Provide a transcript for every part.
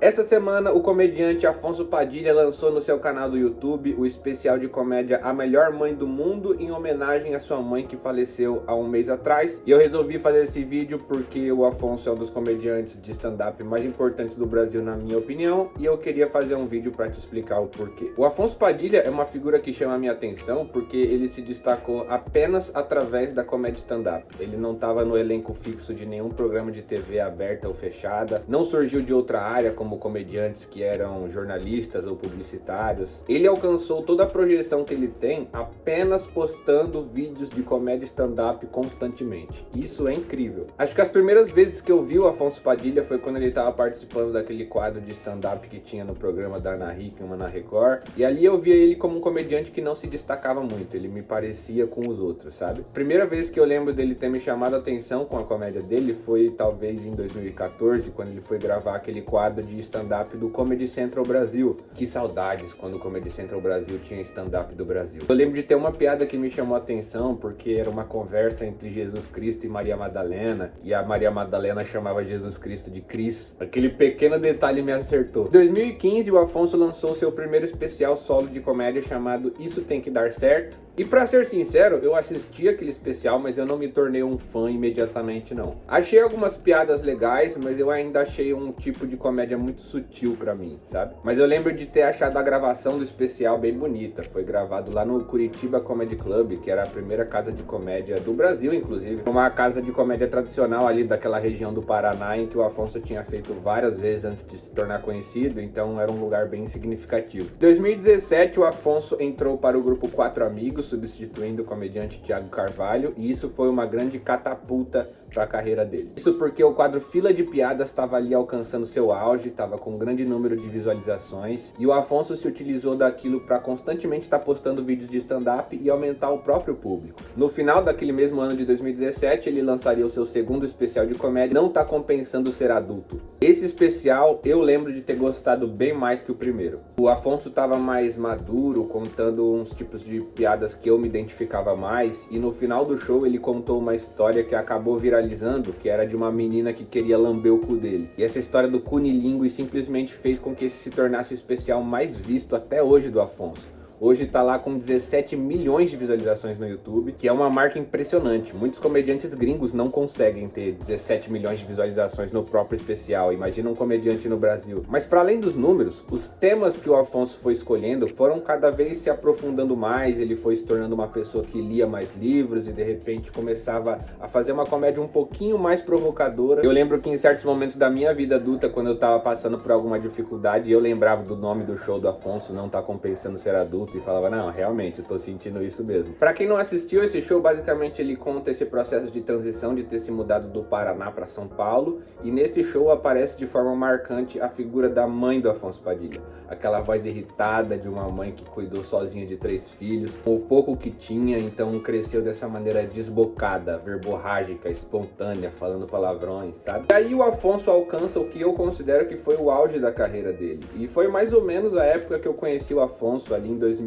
Essa semana, o comediante Afonso Padilha lançou no seu canal do YouTube o especial de comédia A Melhor Mãe do Mundo, em homenagem à sua mãe que faleceu há um mês atrás. E eu resolvi fazer esse vídeo porque o Afonso é um dos comediantes de stand-up mais importantes do Brasil, na minha opinião, e eu queria fazer um vídeo para te explicar o porquê. O Afonso Padilha é uma figura que chama a minha atenção porque ele se destacou apenas através da comédia stand-up. Ele não estava no elenco fixo de nenhum programa de TV aberta ou fechada, não surgiu de outra área como comediantes que eram jornalistas ou publicitários. Ele alcançou toda a projeção que ele tem apenas postando vídeos de comédia stand-up constantemente. Isso é incrível. Acho que as primeiras vezes que eu vi o Afonso Padilha foi quando ele estava participando daquele quadro de stand-up que tinha no programa da Ana Hickman na Record, e ali eu via ele como um comediante que não se destacava muito, ele me parecia com os outros, sabe? Primeira vez que eu lembro dele ter me chamado a atenção com a comédia dele foi talvez em 2014, quando ele foi gravar aquele quadro de stand-up do Comedy Central Brasil. Que saudades quando o Comedy Central Brasil tinha stand-up do Brasil. Eu lembro de ter uma piada que me chamou a atenção, porque era uma conversa entre Jesus Cristo e Maria Madalena, e a Maria Madalena chamava Jesus Cristo de Cris. Aquele pequeno detalhe me acertou. Em 2015, o Afonso lançou seu primeiro especial solo de comédia chamado Isso Tem Que Dar Certo. E pra ser sincero, eu assisti aquele especial, mas eu não me tornei um fã imediatamente não. Achei algumas piadas legais, mas eu ainda achei um tipo de comédia muito sutil pra mim, sabe? Mas eu lembro de ter achado a gravação do especial bem bonita. Foi gravado lá no Curitiba Comedy Club, que era a primeira casa de comédia do Brasil, inclusive. Uma casa de comédia tradicional ali daquela região do Paraná, em que o Afonso tinha feito várias vezes antes de se tornar conhecido, então era um lugar bem significativo. Em 2017, o Afonso entrou para o grupo Quatro Amigos, substituindo o comediante Thiago Carvalho, e isso foi uma grande catapulta para a carreira dele. Isso porque o quadro Fila de Piadas estava ali alcançando seu auge, estava com um grande número de visualizações, e o Afonso se utilizou daquilo para constantemente estar postando vídeos de stand-up e aumentar o próprio público. No final daquele mesmo ano de 2017, ele lançaria o seu segundo especial de comédia, Não Tá Compensando Ser Adulto. Esse especial eu lembro de ter gostado bem mais que o primeiro. O Afonso estava mais maduro, contando uns tipos de piadas que eu me identificava mais, e no final do show ele contou uma história que acabou viralizando, que era de uma menina que queria lamber o cu dele. E essa história do cunilingue simplesmente fez com que esse se tornasse o especial mais visto até hoje do Afonso. Hoje tá lá com 17 milhões de visualizações no YouTube, que é uma marca impressionante. Muitos comediantes gringos não conseguem ter 17 milhões de visualizações no próprio especial. Imagina um comediante no Brasil. Mas para além dos números, os temas que o Afonso foi escolhendo foram cada vez se aprofundando mais. Ele foi se tornando uma pessoa que lia mais livros e de repente começava a fazer uma comédia um pouquinho mais provocadora. Eu lembro que em certos momentos da minha vida adulta, quando eu tava passando por alguma dificuldade, eu lembrava do nome do show do Afonso, Não Tá Compensando Ser Adulto, e falava, não, realmente, eu tô sentindo isso mesmo. Pra quem não assistiu esse show, basicamente ele conta esse processo de transição de ter se mudado do Paraná pra São Paulo, e nesse show aparece de forma marcante a figura da mãe do Afonso Padilha. Aquela voz irritada de uma mãe que cuidou sozinha de 3 filhos, com o pouco que tinha, então cresceu dessa maneira desbocada, verborrágica, espontânea, falando palavrões, sabe? E aí o Afonso alcança o que eu considero que foi o auge da carreira dele, e foi mais ou menos a época que eu conheci o Afonso, ali em 2018.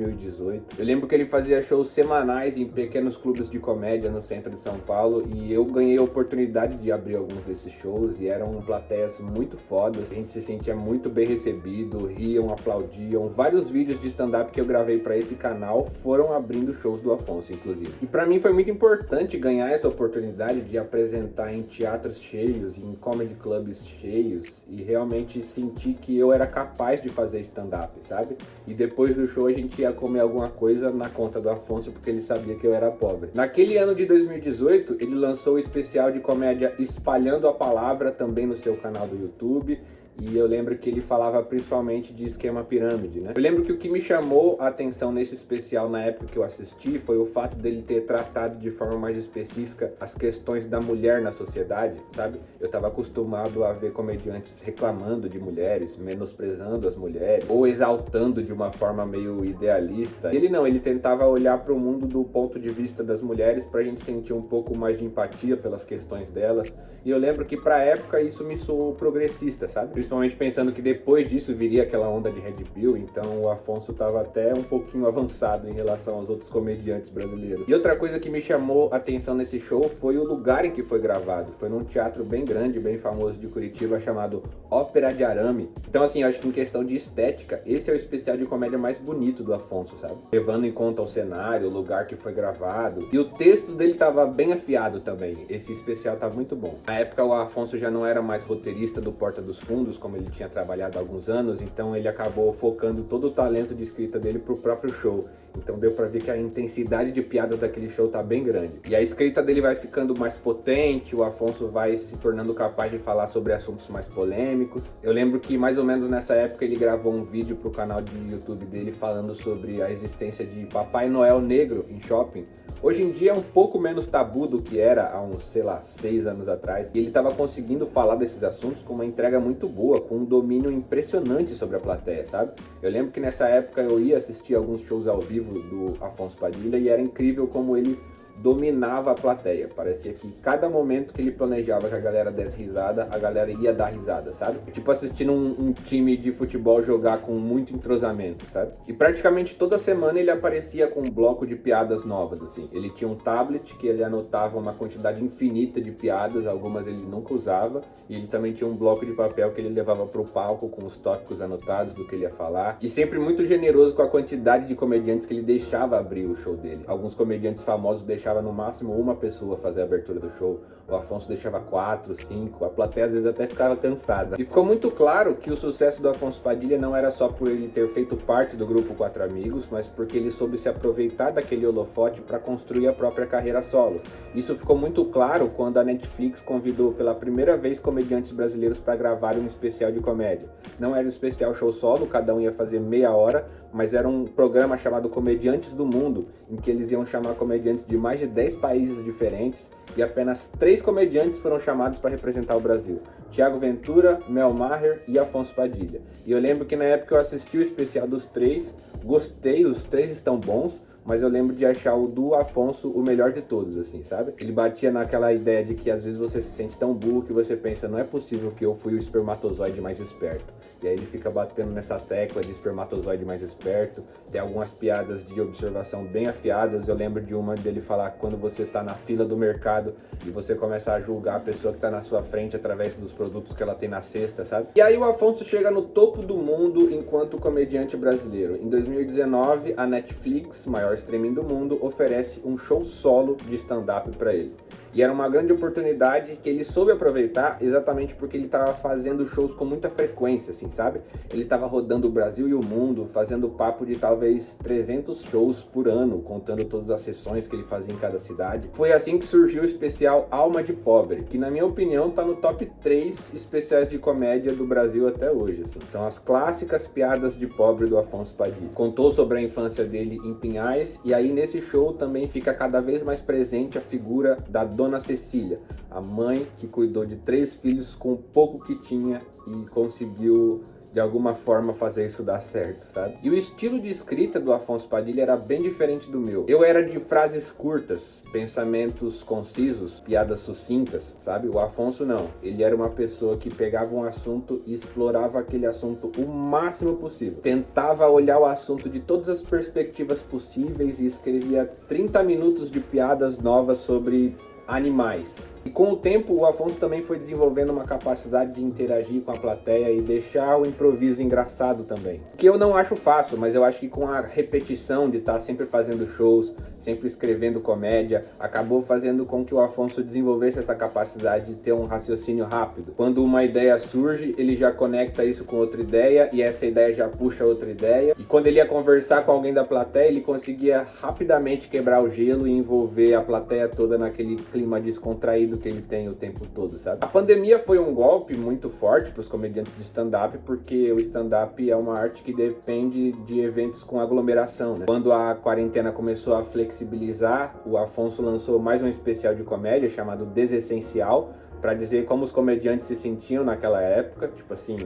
Eu lembro que ele fazia shows semanais em pequenos clubes de comédia no centro de São Paulo, e eu ganhei a oportunidade de abrir alguns desses shows, e eram plateias muito fodas, a gente se sentia muito bem recebido, riam, aplaudiam. Vários vídeos de stand-up que eu gravei para esse canal foram abrindo shows do Afonso, inclusive. E para mim foi muito importante ganhar essa oportunidade de apresentar em teatros cheios, em comedy clubs cheios, e realmente sentir que eu era capaz de fazer stand-up, sabe? E depois do show a gente ia comer alguma coisa na conta do Afonso, porque ele sabia que eu era pobre. Naquele ano de 2018, ele lançou o especial de comédia Espalhando a Palavra, também no seu canal do YouTube. E eu lembro que ele falava principalmente de esquema pirâmide, né? Eu lembro que o que me chamou a atenção nesse especial na época que eu assisti foi o fato dele ter tratado de forma mais específica as questões da mulher na sociedade, sabe? Eu tava acostumado a ver comediantes reclamando de mulheres, menosprezando as mulheres, ou exaltando de uma forma meio idealista. Ele não, ele tentava olhar para o mundo do ponto de vista das mulheres pra gente sentir um pouco mais de empatia pelas questões delas. E eu lembro que pra época isso me soou progressista, sabe? Principalmente pensando que depois disso viria aquela onda de Red Pill, então o Afonso estava até um pouquinho avançado em relação aos outros comediantes brasileiros. E outra coisa que me chamou a atenção nesse show foi o lugar em que foi gravado. Foi num teatro bem grande, bem famoso de Curitiba, chamado Ópera de Arame. Então assim, eu acho que em questão de estética, esse é o especial de comédia mais bonito do Afonso, sabe? Levando em conta o cenário, o lugar que foi gravado. E o texto dele tava bem afiado também. Esse especial tá muito bom. Na época o Afonso já não era mais roteirista do Porta dos Fundos, como ele tinha trabalhado há alguns anos, então ele acabou focando todo o talento de escrita dele pro próprio show. Então deu pra ver que a intensidade de piadas daquele show tá bem grande. E a escrita dele vai ficando mais potente, o Afonso vai se tornando capaz de falar sobre assuntos mais polêmicos. Eu lembro que mais ou menos nessa época ele gravou um vídeo pro canal de YouTube dele falando sobre a existência de Papai Noel negro em shopping. Hoje em dia é um pouco menos tabu do que era há uns, 6 anos atrás. E ele estava conseguindo falar desses assuntos com uma entrega muito boa, com um domínio impressionante sobre a plateia, sabe? Eu lembro que nessa época eu ia assistir alguns shows ao vivo do Afonso Padilha e era incrível como ele dominava a plateia. Parecia que cada momento que ele planejava que a galera desse risada, a galera ia dar risada, sabe? Tipo assistindo um time de futebol jogar com muito entrosamento, sabe? E praticamente toda semana ele aparecia com um bloco de piadas novas, assim. Ele tinha um tablet que ele anotava uma quantidade infinita de piadas, algumas ele nunca usava, e ele também tinha um bloco de papel que ele levava pro palco com os tópicos anotados do que ele ia falar. E sempre muito generoso com a quantidade de comediantes que ele deixava abrir o show dele. Alguns comediantes famosos deixavam no máximo uma pessoa fazer a abertura do show. O Afonso deixava 4, 5, a plateia às vezes até ficava cansada. E ficou muito claro que o sucesso do Afonso Padilha não era só por ele ter feito parte do grupo Quatro Amigos, mas porque ele soube se aproveitar daquele holofote para construir a própria carreira solo. Isso ficou muito claro quando a Netflix convidou pela primeira vez comediantes brasileiros para gravar um especial de comédia. Não era um especial show solo, cada um ia fazer meia hora, mas era um programa chamado Comediantes do Mundo, em que eles iam chamar comediantes de mais de 10 países diferentes e apenas 3 comediantes foram chamados para representar o Brasil: Thiago Ventura, Mel Maher e Afonso Padilha. E eu lembro que na época eu assisti o especial dos 3, gostei, os 3 estão bons, mas eu lembro de achar o do Afonso o melhor de todos, assim, sabe? Ele batia naquela ideia de que às vezes você se sente tão burro que você pensa, não é possível que eu fui o espermatozoide mais esperto. E aí ele fica batendo nessa tecla de espermatozoide mais esperto. Tem algumas piadas de observação bem afiadas. Eu lembro de uma dele falar que quando você tá na fila do mercado e você começa a julgar a pessoa que tá na sua frente através dos produtos que ela tem na cesta, sabe? E aí o Afonso chega no topo do mundo enquanto comediante brasileiro. Em 2019, a Netflix, maior streaming do mundo, oferece um show solo de stand-up para ele. E era uma grande oportunidade que ele soube aproveitar exatamente porque ele estava fazendo shows com muita frequência, assim, sabe? Ele estava rodando o Brasil e o mundo, fazendo papo de talvez 300 shows por ano, contando todas as sessões que ele fazia em cada cidade. Foi assim que surgiu o especial Alma de Pobre, que na minha opinião tá no top 3 especiais de comédia do Brasil até hoje, assim. São as clássicas piadas de pobre do Afonso Padilha. Contou sobre a infância dele em Pinhais, e aí nesse show também fica cada vez mais presente a figura da Dona Cecília, a mãe que cuidou de 3 filhos com o pouco que tinha e conseguiu de alguma forma fazer isso dar certo, sabe? E o estilo de escrita do Afonso Padilha era bem diferente do meu. Eu era de frases curtas, pensamentos concisos, piadas sucintas, sabe? O Afonso não. Ele era uma pessoa que pegava um assunto e explorava aquele assunto o máximo possível. Tentava olhar o assunto de todas as perspectivas possíveis e escrevia 30 minutos de piadas novas sobre animais. E com o tempo, o Afonso também foi desenvolvendo uma capacidade de interagir com a plateia e deixar o improviso engraçado também. Que eu não acho fácil, mas eu acho que com a repetição de estar sempre fazendo shows, sempre escrevendo comédia, acabou fazendo com que o Afonso desenvolvesse essa capacidade de ter um raciocínio rápido. Quando uma ideia surge, ele já conecta isso com outra ideia e essa ideia já puxa outra ideia. E quando ele ia conversar com alguém da plateia, ele conseguia rapidamente quebrar o gelo e envolver a plateia toda naquele clima descontraído que ele tem o tempo todo, sabe? A pandemia foi um golpe muito forte para os comediantes de stand-up, porque o stand-up é uma arte que depende de eventos com aglomeração, né? Quando a quarentena começou a flexibilizar, o Afonso lançou mais um especial de comédia chamado Desessencial, para dizer como os comediantes se sentiam naquela época, tipo assim,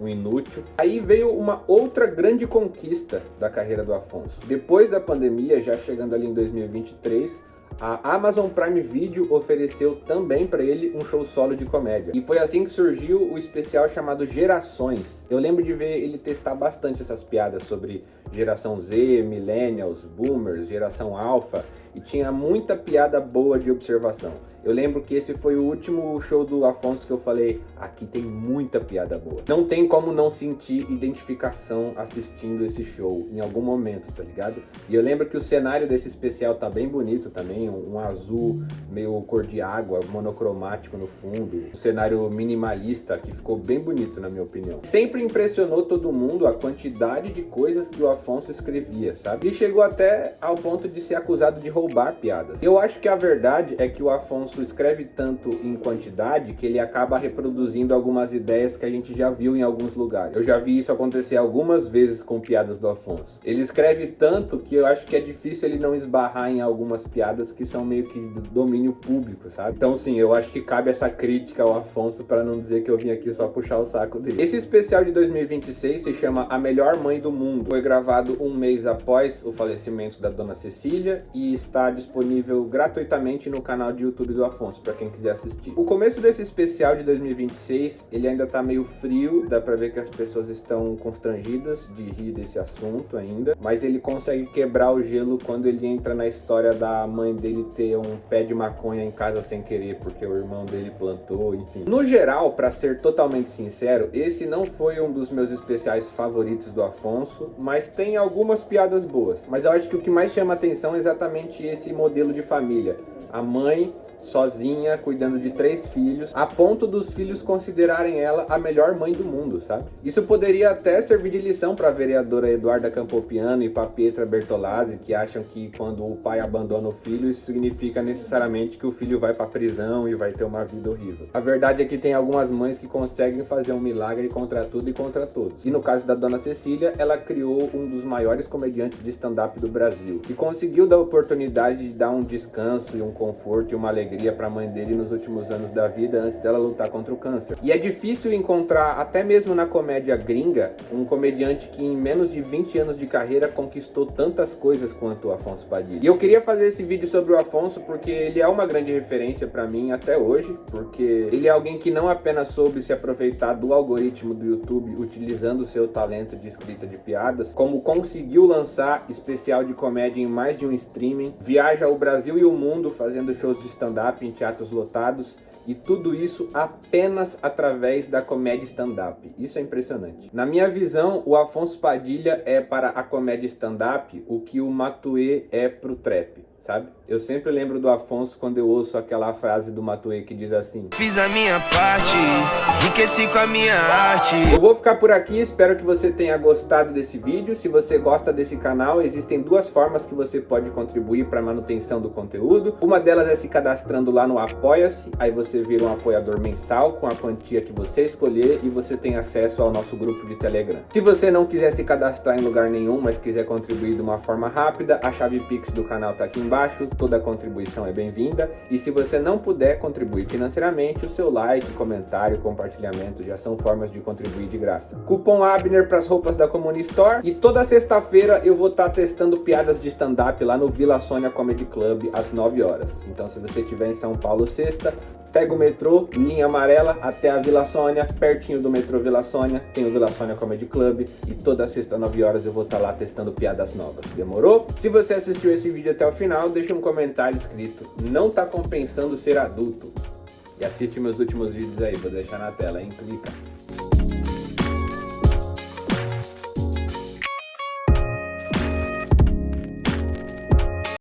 um inútil. Aí veio uma outra grande conquista da carreira do Afonso. Depois da pandemia, já chegando ali em 2023, a Amazon Prime Video ofereceu também para ele um show solo de comédia. E foi assim que surgiu o especial chamado Gerações. Eu lembro de ver ele testar bastante essas piadas sobre geração Z, millennials, boomers, geração alpha, e tinha muita piada boa de observação. Eu lembro que esse foi o último show do Afonso que eu falei, aqui tem muita piada boa. Não tem como não sentir identificação assistindo esse show em algum momento, tá ligado? E eu lembro que o cenário desse especial tá bem bonito também, um azul meio cor de água, monocromático no fundo. Um cenário minimalista que ficou bem bonito na minha opinião. Sempre impressionou todo mundo a quantidade de coisas que o Afonso escrevia, sabe? E chegou até ao ponto de ser acusado de roubar piadas. Eu acho que a verdade é que o Afonso escreve tanto em quantidade que ele acaba reproduzindo algumas ideias que a gente já viu em alguns lugares. Eu já vi isso acontecer algumas vezes com piadas do Afonso. Ele escreve tanto que eu acho que é difícil ele não esbarrar em algumas piadas que são meio que do domínio público, sabe? Então sim, eu acho que cabe essa crítica ao Afonso para não dizer que eu vim aqui só puxar o saco dele. Esse especial de 2026 se chama A Melhor Mãe do Mundo. Foi gravado um mês após o falecimento da Dona Cecília e está disponível gratuitamente no canal de YouTube do Afonso, para quem quiser assistir. O começo desse especial de 2026, ele ainda tá meio frio, dá pra ver que as pessoas estão constrangidas de rir desse assunto ainda, mas ele consegue quebrar o gelo quando ele entra na história da mãe dele ter um pé de maconha em casa sem querer, porque o irmão dele plantou, enfim. No geral, pra ser totalmente sincero, esse não foi um dos meus especiais favoritos do Afonso, mas tem algumas piadas boas. Mas eu acho que o que mais chama atenção é exatamente esse modelo de família. A mãe sozinha, cuidando de 3 filhos, a ponto dos filhos considerarem ela a melhor mãe do mundo, sabe? Isso poderia até servir de lição para a vereadora Eduarda Campopiano e para Pietra Bertolazzi, que acham que quando o pai abandona o filho, isso significa necessariamente que o filho vai para prisão e vai ter uma vida horrível. A verdade é que tem algumas mães que conseguem fazer um milagre contra tudo e contra todos. E no caso da Dona Cecília, ela criou um dos maiores comediantes de stand-up do Brasil, que conseguiu dar a oportunidade de dar um descanso e um conforto e uma alegria para a mãe dele nos últimos anos da vida antes dela lutar contra o câncer. E é difícil encontrar, até mesmo na comédia gringa, um comediante que em menos de 20 anos de carreira conquistou tantas coisas quanto o Afonso Padilha. E eu queria fazer esse vídeo sobre o Afonso porque ele é uma grande referência para mim até hoje, porque ele é alguém que não apenas soube se aproveitar do algoritmo do YouTube utilizando o seu talento de escrita de piadas, como conseguiu lançar especial de comédia em mais de um streaming, viaja o Brasil e o mundo fazendo shows de stand-up em teatros lotados, e tudo isso apenas através da comédia stand-up. Isso é impressionante. Na minha visão, o Afonso Padilha é para a comédia stand-up o que o Matuê é pro trap, sabe? Eu sempre lembro do Afonso quando eu ouço aquela frase do Matuê que diz assim: fiz a minha parte, enriqueci com a minha arte. Eu vou ficar por aqui, espero que você tenha gostado desse vídeo. Se você gosta desse canal, existem 2 formas que você pode contribuir para a manutenção do conteúdo. Uma delas é se cadastrando lá no Apoia-se, aí você vira um apoiador mensal com a quantia que você escolher e você tem acesso ao nosso grupo de Telegram. Se você não quiser se cadastrar em lugar nenhum, mas quiser contribuir de uma forma rápida, a chave Pix do canal tá aqui embaixo. Toda contribuição é bem-vinda, e se você não puder contribuir financeiramente, o seu like, comentário e compartilhamento já são formas de contribuir de graça. Cupom Abner para as roupas da Comuni Store, e toda sexta-feira eu vou estar testando piadas de stand-up lá no Vila Sônia Comedy Club às 9 horas. Então se você estiver em São Paulo sexta, pega o metrô, linha amarela, até a Vila Sônia, pertinho do metrô Vila Sônia, tem o Vila Sônia Comedy Club, e toda sexta, 9 horas, eu vou estar lá testando piadas novas. Demorou? Se você assistiu esse vídeo até o final, deixa um comentário escrito: não tá compensando ser adulto. E assiste meus últimos vídeos aí, vou deixar na tela, hein? Clica.